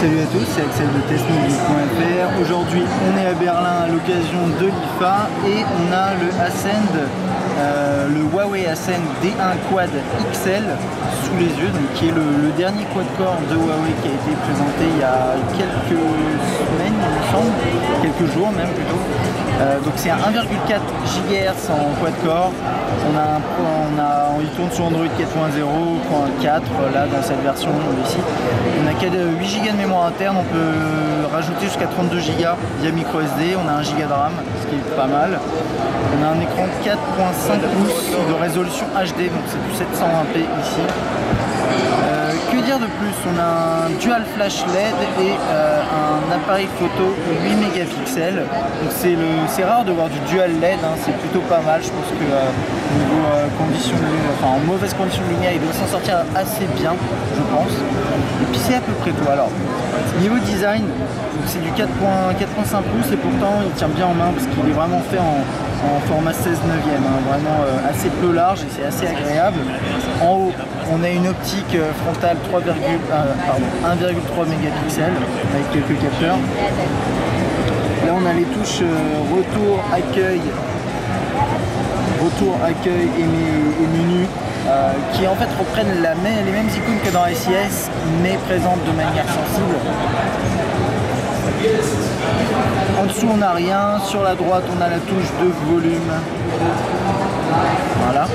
Salut à tous, c'est Axel de testmobile.fr. Aujourd'hui, on est à Berlin à l'occasion de l'IFA et on a le Ascend, le Huawei Ascend D1 Quad XL sous les yeux, donc qui est le dernier quad-core de Huawei qui a été présenté il y a quelques semaines, il me semble, quelques jours même plutôt. Donc c'est un 1,4 GHz en quad-core. Il tourne sur Android 4.0.4 là dans cette version ici. On a 8 Go de mémoire interne, on peut rajouter jusqu'à 32 Go via micro SD, on a 1 Go de RAM, ce qui est pas mal. On a un écran 4.5 pouces de résolution HD, donc c'est du 720p ici. Que dire de plus? On a un dual flash LED et un appareil photo 8 mégapixels. Donc c'est rare de voir du dual LED, hein, c'est plutôt pas mal. Je pense que niveau conditions de lumière, enfin en mauvaise condition de lumière, il doit s'en sortir assez bien, je pense. Et puis c'est à peu près tout. Alors niveau design, c'est du 4.5 pouces et pourtant il tient bien en main parce qu'il est vraiment fait en format 16/9, hein, vraiment assez peu large et c'est assez agréable. En haut, on a une optique frontale 1,3 mégapixels avec quelques capteurs. Là, on a les touches retour, accueil et menu qui en fait reprennent les mêmes icônes que dans SIS mais présentent de manière sensible. En dessous on n'a rien, sur la droite on a la touche de volume, voilà.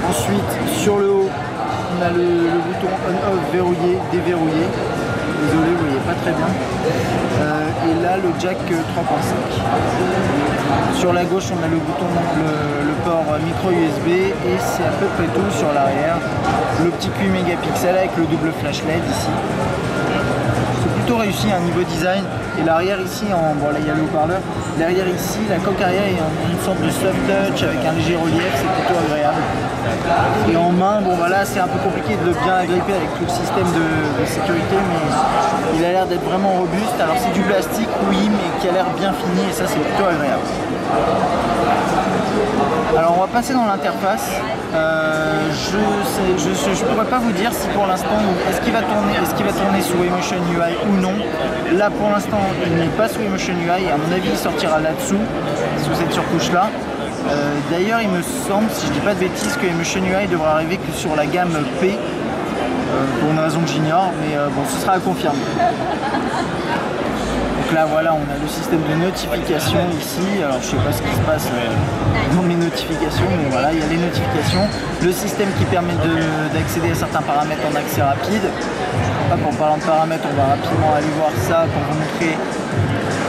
Ensuite sur le haut on a le bouton on-off verrouillé, déverrouillé, désolé vous voyez pas très bien, et là le jack 3.5. Sur la gauche on a le bouton, le port micro USB et c'est à peu près tout. Sur l'arrière l'optique 8 mégapixels avec le double flash LED ici. Plutôt réussi un niveau design, et l'arrière ici, bon là il y a le haut-parleur, l'arrière ici, la coque arrière est en une sorte de soft touch avec un léger relief, c'est plutôt agréable. Et en main, bon voilà, c'est un peu compliqué de bien agripper avec tout le système de sécurité, mais il a l'air d'être vraiment robuste. Alors c'est du plastique, oui, mais qui a l'air bien fini et ça c'est plutôt agréable. Alors on va passer dans l'interface. Je pourrais pas vous dire si pour l'instant est-ce qu'il va tourner sous Emotion UI ou non. Là pour l'instant il n'est pas sous Emotion UI et à mon avis il sortira là-dessous, sous cette surcouche là. D'ailleurs il me semble, si je dis pas de bêtises, que Emotion UI devra arriver que sur la gamme P, pour une raison que j'ignore, mais bon ce sera à confirmer. Donc là voilà, on a le système de notification ici. Alors je sais pas ce qui se passe dans mes notifications, mais voilà, il y a les notifications. Le système qui permet d'accéder à certains paramètres en accès rapide. Hop, en parlant de paramètres, on va rapidement aller voir ça pour vous montrer,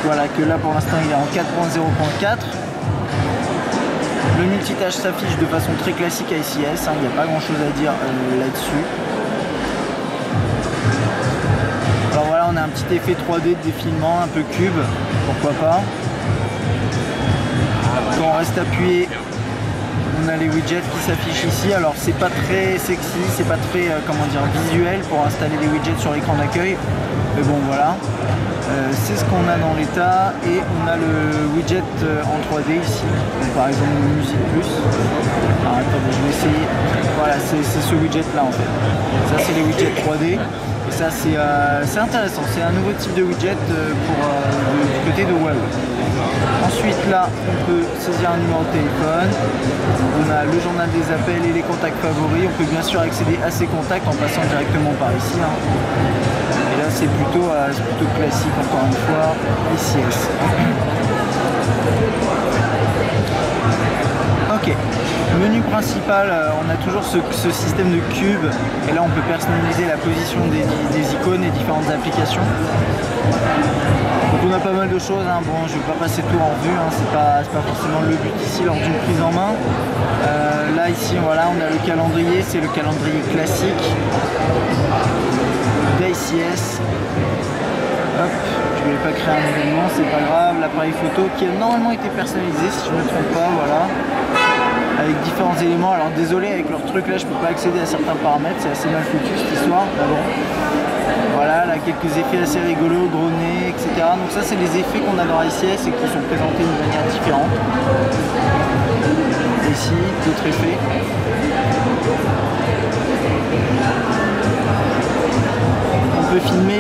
voilà, que là pour l'instant il est en 4.0.4. Le multitâche s'affiche de façon très classique à SIS, hein, il n'y a pas grand chose à dire là-dessus. Alors voilà, on a un petit effet 3D de défilement, un peu cube, pourquoi pas. Quand on reste appuyé, on a les widgets qui s'affichent ici. Alors c'est pas très sexy, c'est pas très visuel pour installer des widgets sur l'écran d'accueil. Mais bon voilà, c'est ce qu'on a dans l'état. Et on a le widget en 3D ici, donc, par exemple Musique Plus. Alors attendez, je vais essayer. Voilà, c'est ce widget là en fait. Ça c'est les widgets 3D. Et ça c'est intéressant, c'est un nouveau type de widget du côté de Huawei. Ensuite là, on peut saisir un numéro de téléphone, on a le journal des appels et les contacts favoris, on peut bien sûr accéder à ces contacts en passant directement par ici. Hein. Et là c'est plutôt classique encore une fois, SIS. Ok, menu principal, on a toujours ce système de cube et là on peut personnaliser la position des icônes et différentes applications. Donc on a pas mal de choses, hein. Bon je ne vais pas passer tout en revue, hein. C'est pas forcément le but ici lors d'une prise en main. Là ici voilà, on a le calendrier, c'est le calendrier classique d'SIS. Hop, je ne voulais pas créer un événement, c'est pas grave. L'appareil photo qui a normalement été personnalisé si je ne me trompe pas, voilà. Avec différents éléments, alors désolé avec leur truc là je peux pas accéder à certains paramètres, c'est assez mal foutu cette histoire, mais bon. Voilà, là quelques effets assez rigolos, gros nez, etc. Donc ça c'est les effets qu'on a dans SIS et qui sont présentés d'une manière différente. Ici, d'autres effets. On peut filmer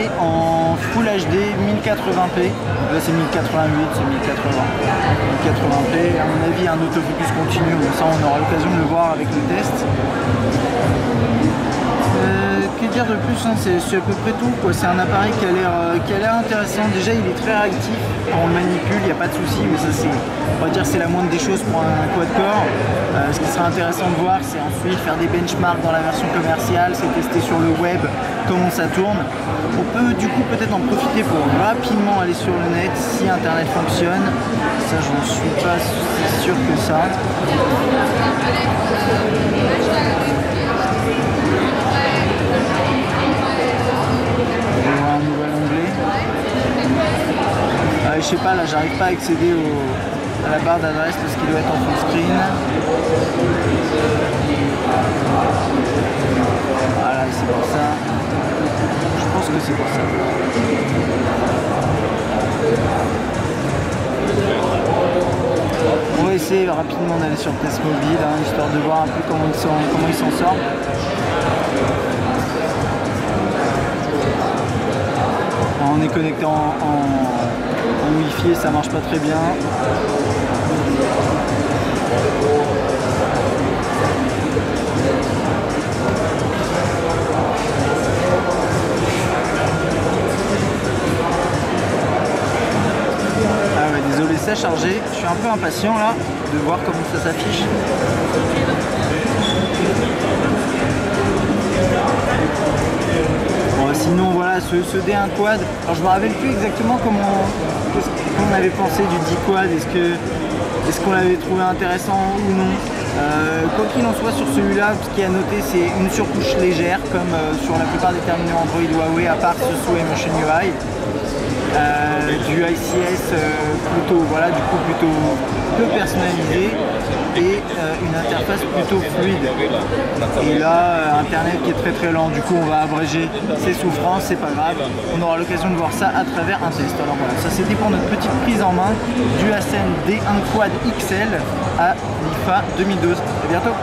1080p, donc là c'est 1088, c'est 1080p, à mon avis un autofocus continu, donc ça on aura l'occasion de le voir avec le test. Que dire de plus, hein, c'est à peu près tout, c'est un appareil qui a l'air intéressant. Déjà il est très réactif, quand on le manipule il n'y a pas de souci, mais ça c'est, on va dire c'est la moindre des choses pour un quad-core. Ce qui sera intéressant de voir, c'est ensuite faire des benchmarks dans la version commerciale, c'est tester sur le web comment ça tourne. On peut du coup peut-être en profiter pour rapidement aller sur le net si internet fonctionne. Ça j'en suis pas si sûr que ça. Un nouvel onglet. Je sais pas, là j'arrive pas à accéder à la barre d'adresse parce qu'il doit être en full screen. Voilà, c'est pour ça. Je pense que c'est pour ça. On va essayer rapidement d'aller sur test mobile, hein, histoire de voir un peu comment il s'en sort. On est connecté en Wi-Fi et ça marche pas très bien. Ah ouais, désolé, c'est chargé. Je suis un peu impatient là de voir comment ça s'affiche. Sinon voilà, ce D1 quad, alors je me rappelle plus exactement comment on avait pensé du D quad, est-ce qu'on l'avait trouvé intéressant ou non. Quoi qu'il en soit, sur celui-là, ce qui est à noter, c'est une surcouche légère comme sur la plupart des terminaux Android Huawei, à part ce sous Emotion UI. Du ICS plutôt, voilà, du coup plutôt peu personnalisé et une interface plutôt fluide. Et là, internet qui est très très lent, du coup on va abréger ses souffrances, c'est pas grave, on aura l'occasion de voir ça à travers un test. Alors voilà, ça c'était pour notre petite prise en main du Ascend D1 Quad XL à l'IFA 2012. À bientôt.